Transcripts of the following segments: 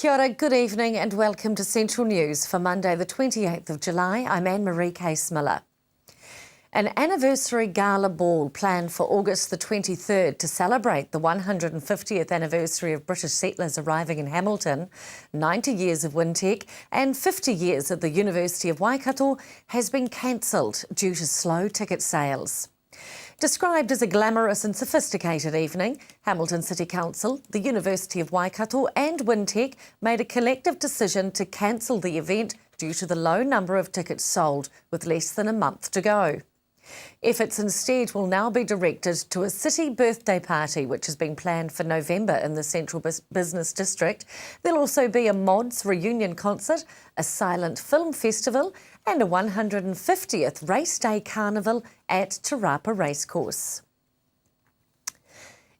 Kia ora, good evening and welcome to Central News for Monday the 28th of July. I'm Anne-Marie Case-Miller. An anniversary gala ball planned for August the 23rd to celebrate the 150th anniversary of British settlers arriving in Hamilton, 90 years of Wintec and 50 years at the University of Waikato has been cancelled due to slow ticket sales. Described as a glamorous and sophisticated evening, Hamilton City Council, the University of Waikato and Wintec made a collective decision to cancel the event due to the low number of tickets sold with less than a month to go. Efforts instead will now be directed to a city birthday party which has been planned for November in the Central Business District. There'll also be a Mods reunion concert, a silent film festival and a 150th Race Day Carnival at Te Rapa Racecourse.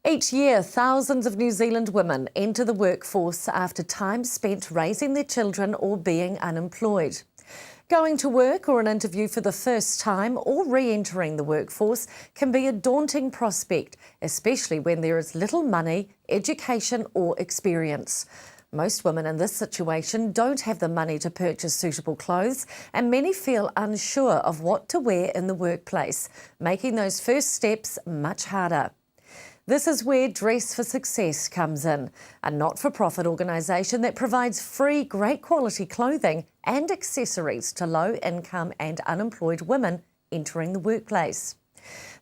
Each year, thousands of New Zealand women enter the workforce after time spent raising their children or being unemployed. Going to work or an interview for the first time or re-entering the workforce can be a daunting prospect, especially when there is little money, education or experience. Most women in this situation don't have the money to purchase suitable clothes and many feel unsure of what to wear in the workplace, making those first steps much harder. This is where Dress for Success comes in, a not-for-profit organisation that provides free, great quality clothing and accessories to low-income and unemployed women entering the workplace.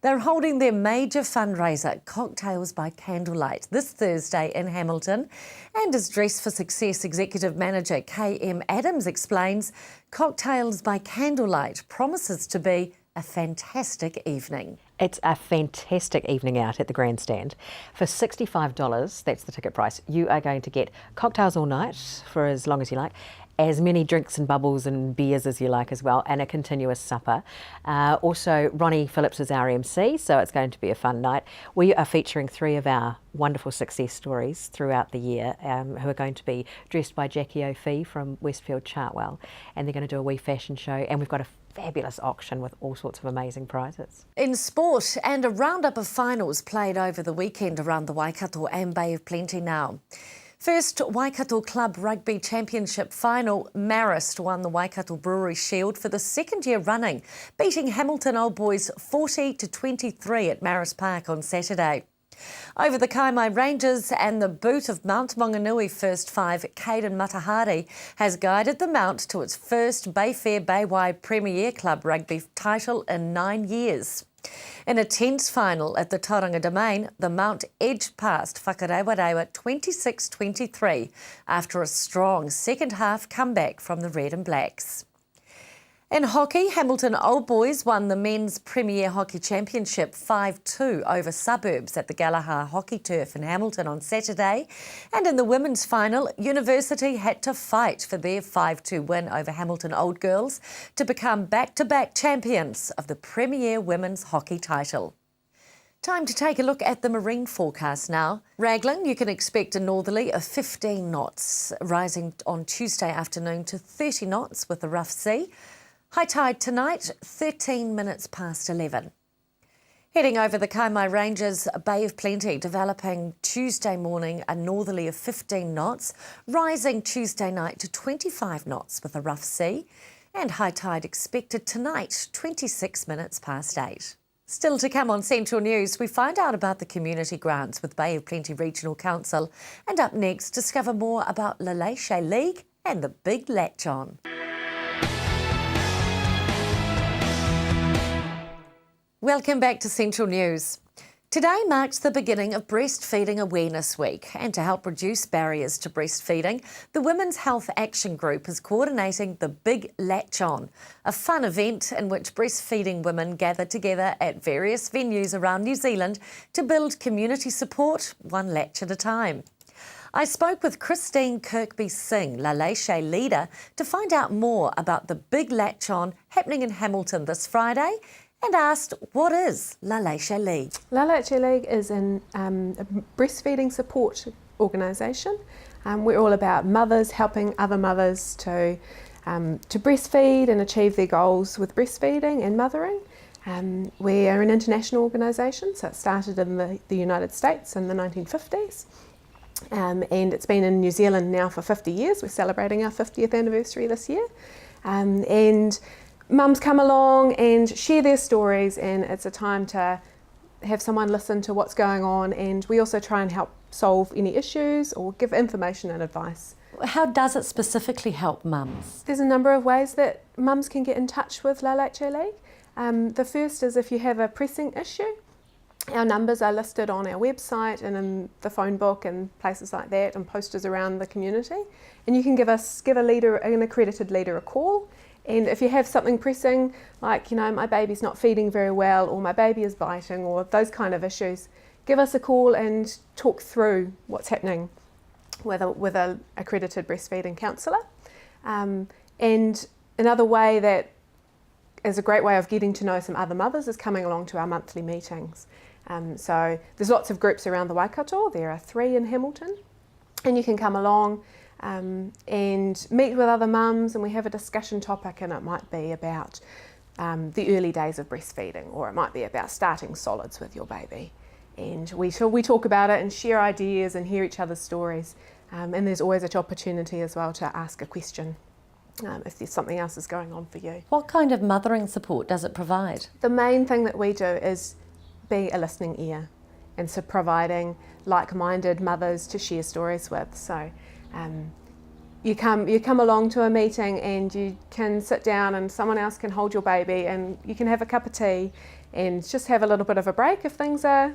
They're holding their major fundraiser, Cocktails by Candlelight, this Thursday in Hamilton. And as Dress for Success Executive Manager KM Adams explains, Cocktails by Candlelight promises to be a fantastic evening. It's a fantastic evening out at the grandstand. For $65, that's the ticket price, you are going to get cocktails all night for as long as you like, as many drinks and bubbles and beers as you like as well, and a continuous supper. Also, Ronnie Phillips is our MC, so it's going to be a fun night. We are featuring 3 of our wonderful success stories throughout the year, who are going to be dressed by Jackie O'Fee from Westfield Chartwell, and they're going to do a wee fashion show, and we've got a fabulous auction with all sorts of amazing prizes. In sport, and a roundup of finals played over the weekend around the Waikato and Bay of Plenty now. First, Waikato Club Rugby Championship final, Marist won the Waikato Brewery Shield for the second year running, beating Hamilton Old Boys 40-23 at Marist Park on Saturday. Over the Kaimai Rangers and the boot of Mount Maunganui first 5, Caden Matahari has guided the Mount to its first Bayfair Baywide Premier Club rugby title in 9 years. In a tense final at the Tauranga Domain, the Mount edged past Whakarewarewa 26-23 after a strong second half comeback from the Red and Blacks. In hockey, Hamilton Old Boys won the Men's Premier Hockey Championship 5-2 over Suburbs at the Galahar Hockey Turf in Hamilton on Saturday. And in the women's final, University had to fight for their 5-2 win over Hamilton Old Girls to become back-to-back champions of the Premier Women's Hockey title. Time to take a look at the marine forecast now. Raglan, you can expect a northerly of 15 knots, rising on Tuesday afternoon to 30 knots with a rough sea. High tide tonight, 13 minutes past 11. Heading over the Kaimai Ranges, Bay of Plenty, developing Tuesday morning a northerly of 15 knots, rising Tuesday night to 25 knots with a rough sea, and high tide expected tonight, 26 minutes past 8. Still to come on Central News, we find out about the community grants with Bay of Plenty Regional Council, and up next, discover more about Laleshe League and the Big Latch On. Welcome back to Central News. Today marks the beginning of Breastfeeding Awareness Week, and to help reduce barriers to breastfeeding, the Women's Health Action Group is coordinating the Big Latch On, a fun event in which breastfeeding women gather together at various venues around New Zealand to build community support, one latch at a time. I spoke with Christine Kirkby-Singh, Laleshe leader, to find out more about the Big Latch On happening in Hamilton this Friday, and asked, what is Laleshe League? Laleshe League is a breastfeeding support organisation. We're all about mothers helping other mothers to breastfeed and achieve their goals with breastfeeding and mothering. We are an international organisation, so it started in the United States in the 1950s. and it's been in New Zealand now for 50 years. We're celebrating our 50th anniversary this year. And mums come along and share their stories, and it's a time to have someone listen to what's going on, and we also try and help solve any issues or give information and advice. How does it specifically help mums? There's a number of ways that mums can get in touch with La Leche League. The first is if you have a pressing issue. Our numbers are listed on our website and in the phone book and places like that, and posters around the community. And you can give an accredited leader a call. And if you have something pressing, like, my baby's not feeding very well, or my baby is biting, or those kind of issues, give us a call and talk through what's happening with an accredited breastfeeding counsellor. And another way that is a great way of getting to know some other mothers is coming along to our monthly meetings. So there's lots of groups around the Waikato. There are 3 in Hamilton, and you can come along and meet with other mums, and we have a discussion topic, and it might be about the early days of breastfeeding, or it might be about starting solids with your baby. And we talk about it and share ideas and hear each other's stories. And there's always an opportunity as well to ask a question if there's something else is going on for you. What kind of mothering support does it provide? The main thing that we do is be a listening ear, and so providing like-minded mothers to share stories with. So you come along to a meeting, and you can sit down, and someone else can hold your baby, and you can have a cup of tea and just have a little bit of a break if things are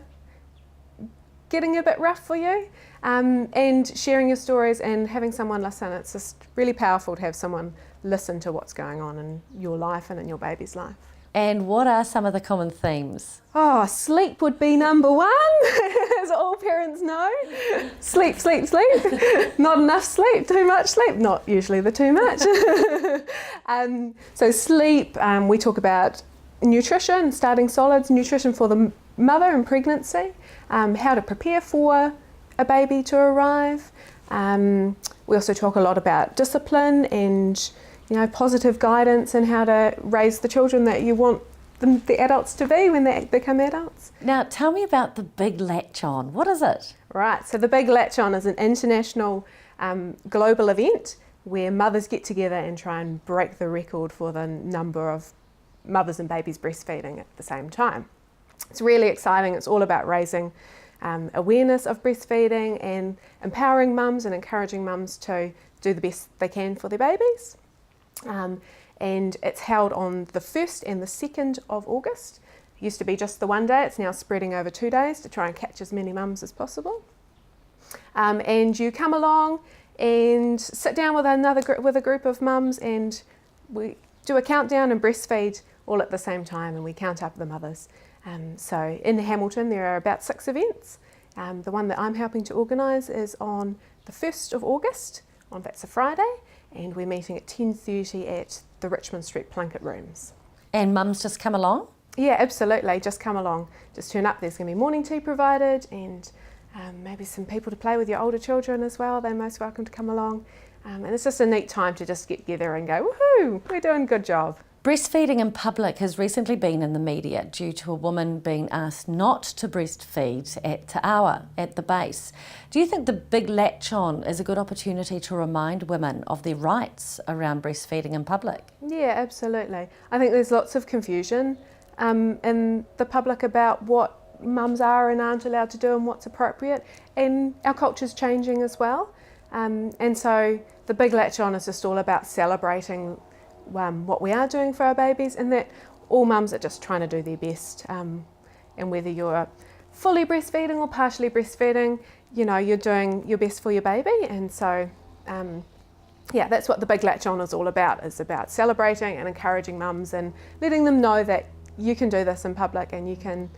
getting a bit rough for you, and sharing your stories and having someone listen. It's just really powerful to have someone listen to what's going on in your life and in your baby's life. And what are some of the common themes? Oh, sleep would be number one, as all parents know. Sleep. Not enough sleep, too much sleep, not usually the too much. So sleep, we talk about nutrition, starting solids, nutrition for the mother in pregnancy, how to prepare for a baby to arrive. We also talk a lot about discipline and positive guidance, and how to raise the children that you want the adults to be when they become adults. Now, tell me about the Big Latch On. What is it? Right, so the Big Latch On is an international global event where mothers get together and try and break the record for the number of mothers and babies breastfeeding at the same time. It's really exciting. It's all about raising awareness of breastfeeding and empowering mums and encouraging mums to do the best they can for their babies. And it's held on the 1st and the 2nd of August. It used to be just the one day. It's now spreading over 2 days to try and catch as many mums as possible. And you come along and sit down with a group of mums, and we do a countdown and breastfeed all at the same time, and we count up the mothers. So in Hamilton there are about 6 events. The one that I'm helping to organise is on the 1st of August, that's a Friday, and we're meeting at 10:30 at the Richmond Street Plunkett Rooms. And mums just come along? Yeah, absolutely, just come along. Just turn up, there's going to be morning tea provided, and maybe some people to play with your older children as well. They're most welcome to come along. And it's just a neat time to just get together and go, woohoo, we're doing a good job. Breastfeeding in public has recently been in the media due to a woman being asked not to breastfeed at Te Awa at the base. Do you think the Big Latch On is a good opportunity to remind women of their rights around breastfeeding in public? Yeah, absolutely. I think there's lots of confusion in the public about what mums are and aren't allowed to do and what's appropriate, and our culture's changing as well. And so the Big Latch On is just all about celebrating what we are doing for our babies, and that all mums are just trying to do their best. And whether you're fully breastfeeding or partially breastfeeding, you're doing your best for your baby. And so, that's what the Big Latch On is all about. It's about celebrating and encouraging mums and letting them know that you can do this in public, and you can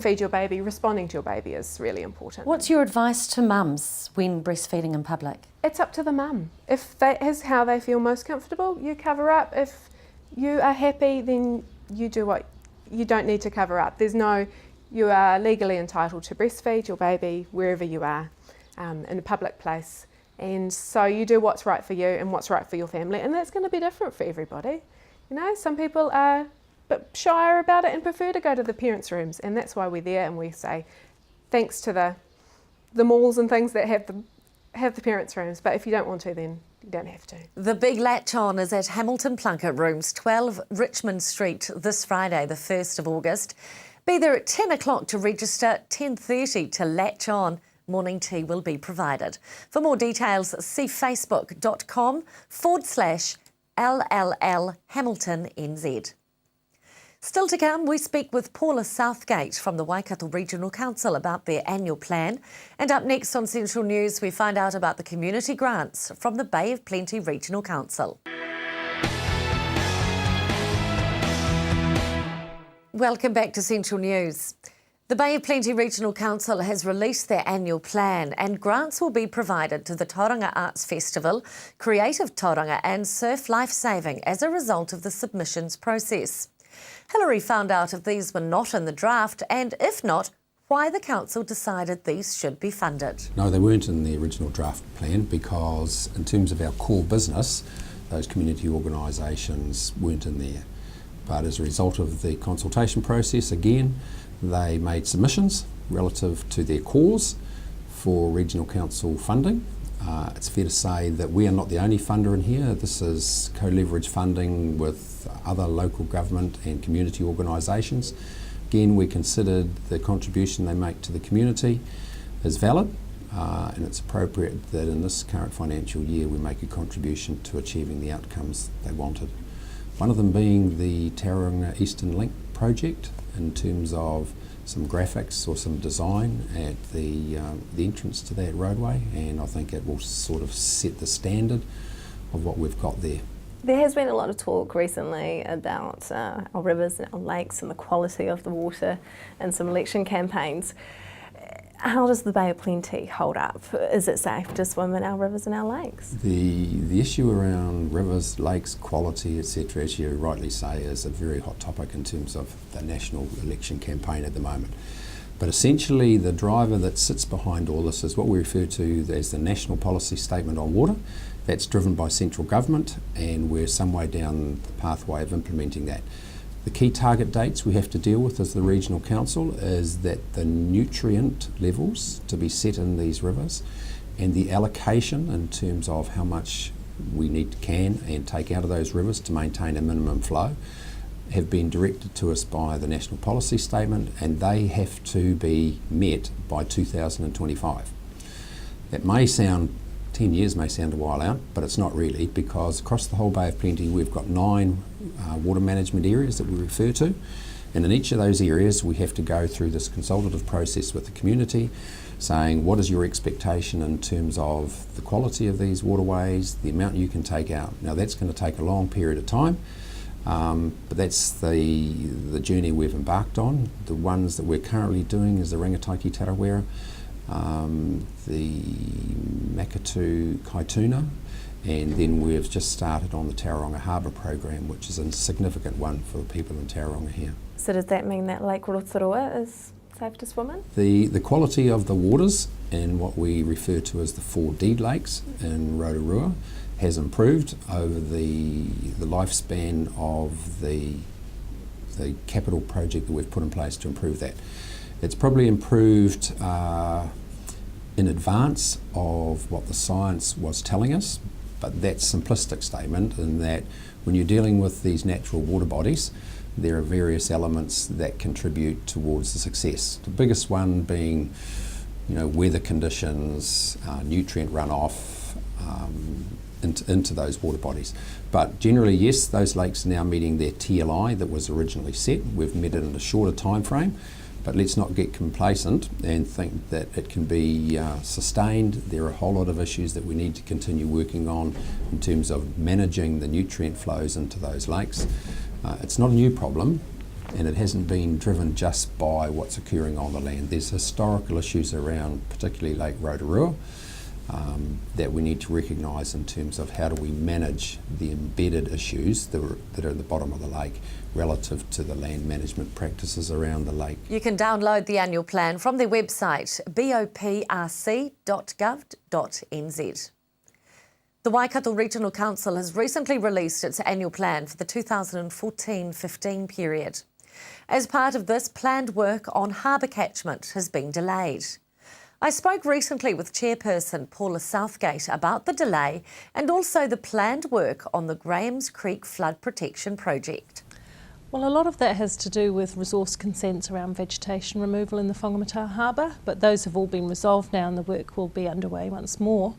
feed your baby. Responding to your baby is really important. What's your advice to mums when breastfeeding in public? It's up to the mum. If that is how they feel most comfortable, you cover up. If you are happy, then you do what you don't need to cover up. You are legally entitled to breastfeed your baby wherever you are, in a public place. And so you do what's right for you and what's right for your family, and that's going to be different for everybody. Some people are a bit shyer about it and prefer to go to the parents' rooms, and that's why we're there, and we say thanks to the the malls and things that have the parents' rooms, but if you don't want to, then you don't have to. The big latch on is at Hamilton Plunkett Rooms, 12 Richmond Street, this Friday, the 1st of August. Be there at 10 o'clock to register, 10:30 to latch on. Morning tea will be provided. For more details, see facebook.com/LLL Hamilton NZ. Still to come, we speak with Paula Southgate from the Waikato Regional Council about their annual plan. And up next on Central News, we find out about the community grants from the Bay of Plenty Regional Council. Welcome back to Central News. The Bay of Plenty Regional Council has released their annual plan, and grants will be provided to the Tauranga Arts Festival, Creative Tauranga and Surf Lifesaving as a result of the submissions process. Hillary found out if these were not in the draft, and if not, why the council decided these should be funded. No, they weren't in the original draft plan because in terms of our core business, those community organisations weren't in there. But as a result of the consultation process, again, they made submissions relative to their cause for regional council funding. It's fair to say that we are not the only funder in here. This is co-leverage funding with other local government and community organisations. Again, we considered the contribution they make to the community as valid, and it's appropriate that in this current financial year we make a contribution to achieving the outcomes they wanted. One of them being the Tauranga Eastern Link project in terms of some graphics or some design at the entrance to that roadway, and I think it will sort of set the standard of what we've got there. There has been a lot of talk recently about our rivers and our lakes and the quality of the water and some election campaigns. How does the Bay of Plenty hold up? Is it safe to swim in our rivers and our lakes? The issue around rivers, lakes, quality, etc., as you rightly say, is a very hot topic in terms of the national election campaign at the moment. But essentially the driver that sits behind all this is what we refer to as the National Policy Statement on Water. That's driven by central government, and we're some way down the pathway of implementing that. The key target dates we have to deal with as the Regional Council is that the nutrient levels to be set in these rivers and the allocation in terms of how much we can and take out of those rivers to maintain a minimum flow have been directed to us by the National Policy Statement, and they have to be met by 2025. That may sound 10 years may sound a while out, but it's not really, because across the whole Bay of Plenty we've got 9 water management areas that we refer to, and in each of those areas we have to go through this consultative process with the community saying what is your expectation in terms of the quality of these waterways, the amount you can take out. Now that's going to take a long period of time, but that's the journey we've embarked on. The ones that we're currently doing is the Rangataiki Tarawera, the Makatu Kaituna, and then we've just started on the Tauranga Harbour program, which is a significant one for the people in Tauranga here. So does that mean that Lake Rotorua is safe to swim in? The quality of the waters in what we refer to as the 4 deed lakes in Rotorua has improved over the lifespan of the capital project that we've put in place to improve that. It's probably improved in advance of what the science was telling us, but that's a simplistic statement in that when you're dealing with these natural water bodies, there are various elements that contribute towards the success. The biggest one being, weather conditions, nutrient runoff into those water bodies. But generally, yes, those lakes are now meeting their TLI that was originally set. We've met it in a shorter time frame. But let's not get complacent and think that it can be sustained. There are a whole lot of issues that we need to continue working on in terms of managing the nutrient flows into those lakes. It's not a new problem, and it hasn't been driven just by what's occurring on the land. There's historical issues around particularly Lake Rotorua that we need to recognise in terms of how do we manage the embedded issues that are at the bottom of the lake relative to the land management practices around the lake. You can download the annual plan from their website, boprc.gov.nz. The Waikato Regional Council has recently released its annual plan for the 2014-15 period. As part of this, planned work on harbour catchment has been delayed. I spoke recently with Chairperson Paula Southgate about the delay and also the planned work on the Graham's Creek Flood Protection Project. Well, a lot of that has to do with resource consents around vegetation removal in the Whangamata Harbour, but those have all been resolved now and the work will be underway once more.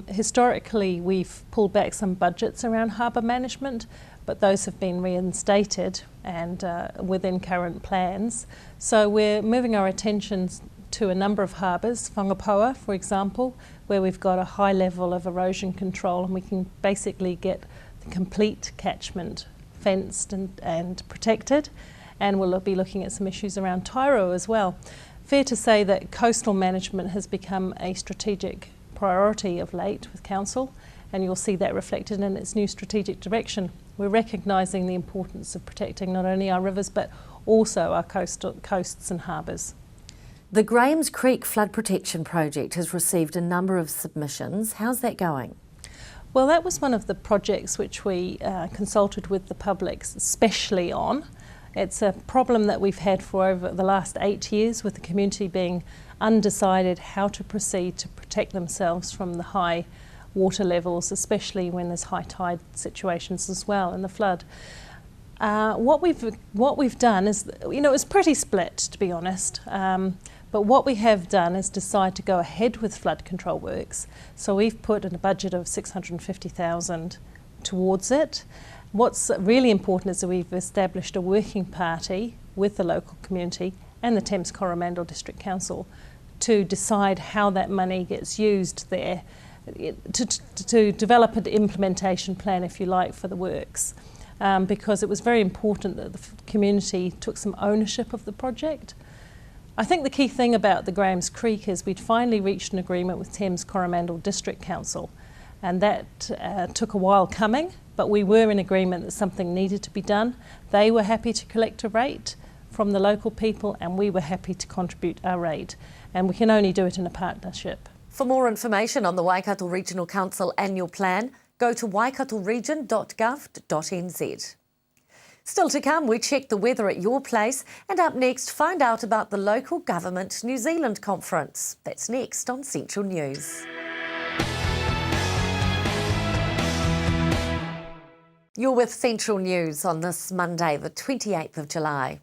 Historically, we've pulled back some budgets around harbour management, but those have been reinstated and within current plans. So we're moving our attention to a number of harbours, Whangapoa, for example, where we've got a high level of erosion control and we can basically get the complete catchment fenced and protected, and we'll be looking at some issues around Tairua as well. Fair to say that coastal management has become a strategic priority of late with Council, and you'll see that reflected in its new strategic direction. We're recognising the importance of protecting not only our rivers but also our coasts and harbours. The Graham's Creek Flood Protection Project has received a number of submissions. How's that going? Well, that was one of the projects which we consulted with the public especially on. It's a problem that we've had for over the last 8 years, with the community being undecided how to proceed to protect themselves from the high water levels, especially when there's high tide situations as well in the flood. What we've done is, it's pretty split, to be honest. But what we have done is decide to go ahead with flood control works. So we've put in a budget of $650,000 towards it. What's really important is that we've established a working party with the local community and the Thames Coromandel District Council to decide how that money gets used there, to develop an implementation plan, if you like, for the works. Because it was very important that the community took some ownership of the project. I think the key thing about the Graham's Creek is we'd finally reached an agreement with Thames Coromandel District Council, and that took a while coming, but we were in agreement that something needed to be done. They were happy to collect a rate from the local people and we were happy to contribute our rate, and we can only do it in a partnership. For more information on the Waikato Regional Council annual plan, go to waikatoregion.gov.nz. Still to come, we check the weather at your place, and up next, find out about the Local Government New Zealand Conference. That's next on Central News. You're with Central News on this Monday, the 28th of July.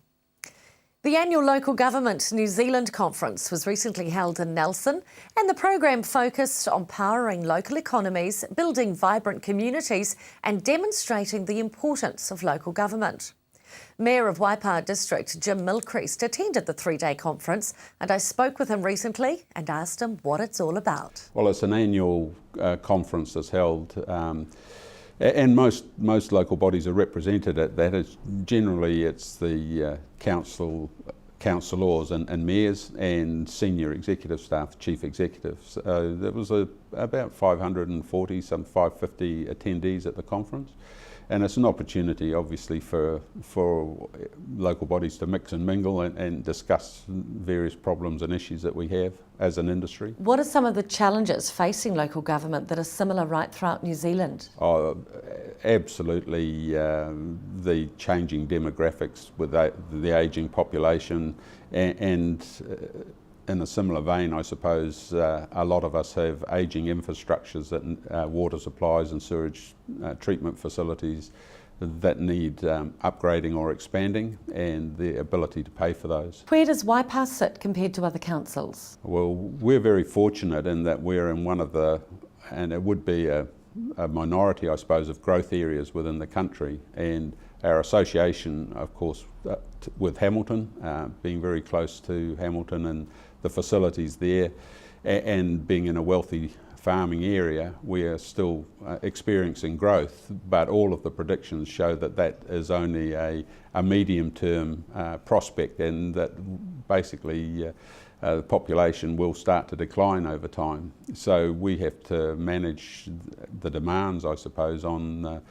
The annual Local Government New Zealand Conference was recently held in Nelson, and the program focused on powering local economies, building vibrant communities and demonstrating the importance of local government. Mayor of Waipawa District Jim Milcreast attended the three-day conference, and I spoke with him recently and asked him what it's all about. Well, it's an annual conference that's held, and most local bodies are represented at that. Generally it's the councillors and mayors and senior executive staff, chief executives. There was about 540, some 550 attendees at the conference. And it's an opportunity, obviously, for local bodies to mix and mingle and discuss various problems and issues that we have as an industry. What are some of the challenges facing local government that are similar right throughout New Zealand? Absolutely, the changing demographics with the ageing population, and in a similar vein, I suppose, a lot of us have ageing infrastructures, that water supplies and sewage treatment facilities that need upgrading or expanding, and the ability to pay for those. Where does Waipawa sit compared to other councils? Well, we're very fortunate in that we're in one of the, and it would be a minority, I suppose, of growth areas within the country, and our association, of course, with Hamilton, being very close to Hamilton and the facilities there, and being in a wealthy farming area, we are still experiencing growth, but all of the predictions show that that is only a medium-term prospect, and that basically the population will start to decline over time. So we have to manage the demands, I suppose, on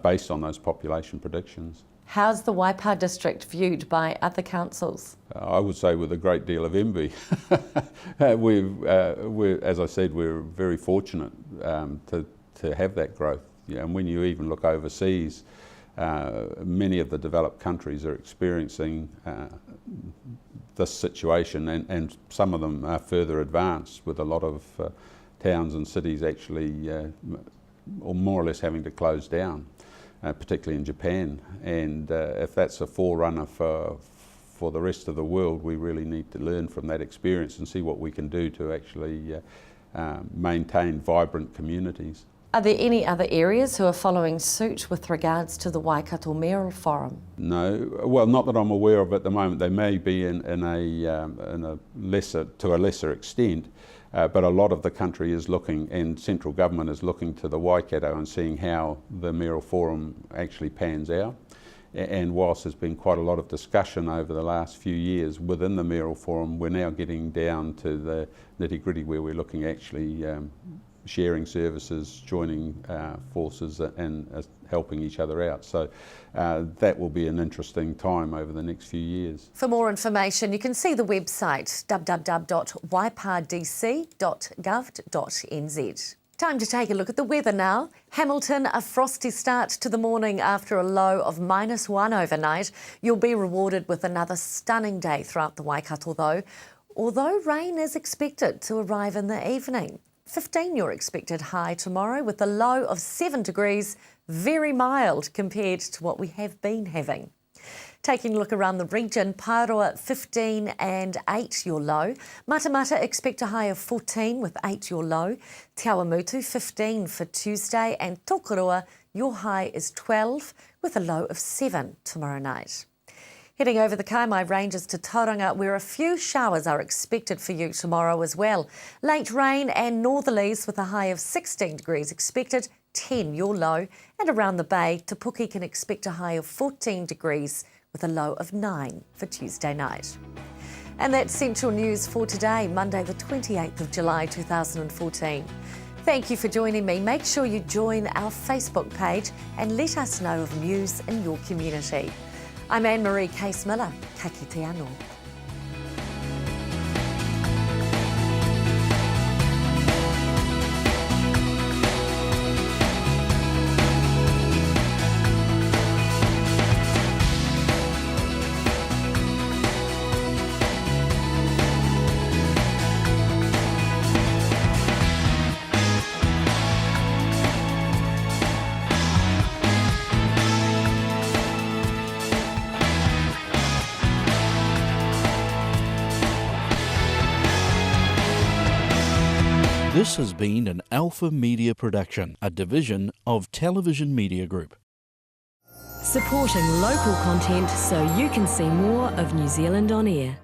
based on those population predictions. How's the Waipawa district viewed by other councils? I would say with a great deal of envy. As I said, we're very fortunate to have that growth. And when you even look overseas, Many of the developed countries are experiencing this situation, and some of them are further advanced, with a lot of towns and cities actually or more or less having to close down, particularly in Japan. And if that's a forerunner for the rest of the world, we really need to learn from that experience and see what we can do to actually maintain vibrant communities. Are there any other areas who are following suit with regards to the Waikato Mayoral Forum? No, well, not that I'm aware of at the moment. They may be in a lesser extent, but a lot of the country is looking, and central government is looking to the Waikato and seeing how the Mayoral Forum actually pans out. And whilst there's been quite a lot of discussion over the last few years within the Mayoral Forum, we're now getting down to the nitty-gritty where we're looking actually sharing services, joining forces and helping each other out. So that will be an interesting time over the next few years. For more information, you can see the website www.waipardc.gov.nz. Time to take a look at the weather now. Hamilton, a frosty start to the morning after a low of -1 overnight. You'll be rewarded with another stunning day throughout the Waikato though, although rain is expected to arrive in the evening. 15 your expected high tomorrow with a low of 7 degrees, very mild compared to what we have been having. Taking a look around the region, Pāroa 15 and 8 your low. Matamata expect a high of 14 with 8 your low. Te Awamutu 15 for Tuesday, and Tokoroa your high is 12 with a low of 7 tomorrow night. Heading over the Kaimai Ranges to Tauranga, where a few showers are expected for you tomorrow as well. Late rain and northerlies with a high of 16 degrees expected, 10 your low. And around the bay, Te Puke can expect a high of 14 degrees with a low of 9 for Tuesday night. And that's Central News for today, Monday the 28th of July 2014. Thank you for joining me. Make sure you join our Facebook page and let us know of news in your community. I'm Anne-Marie Case-Miller. Ka kite anō. This has been an Alpha Media production, a division of Television Media Group. Supporting local content so you can see more of New Zealand on air.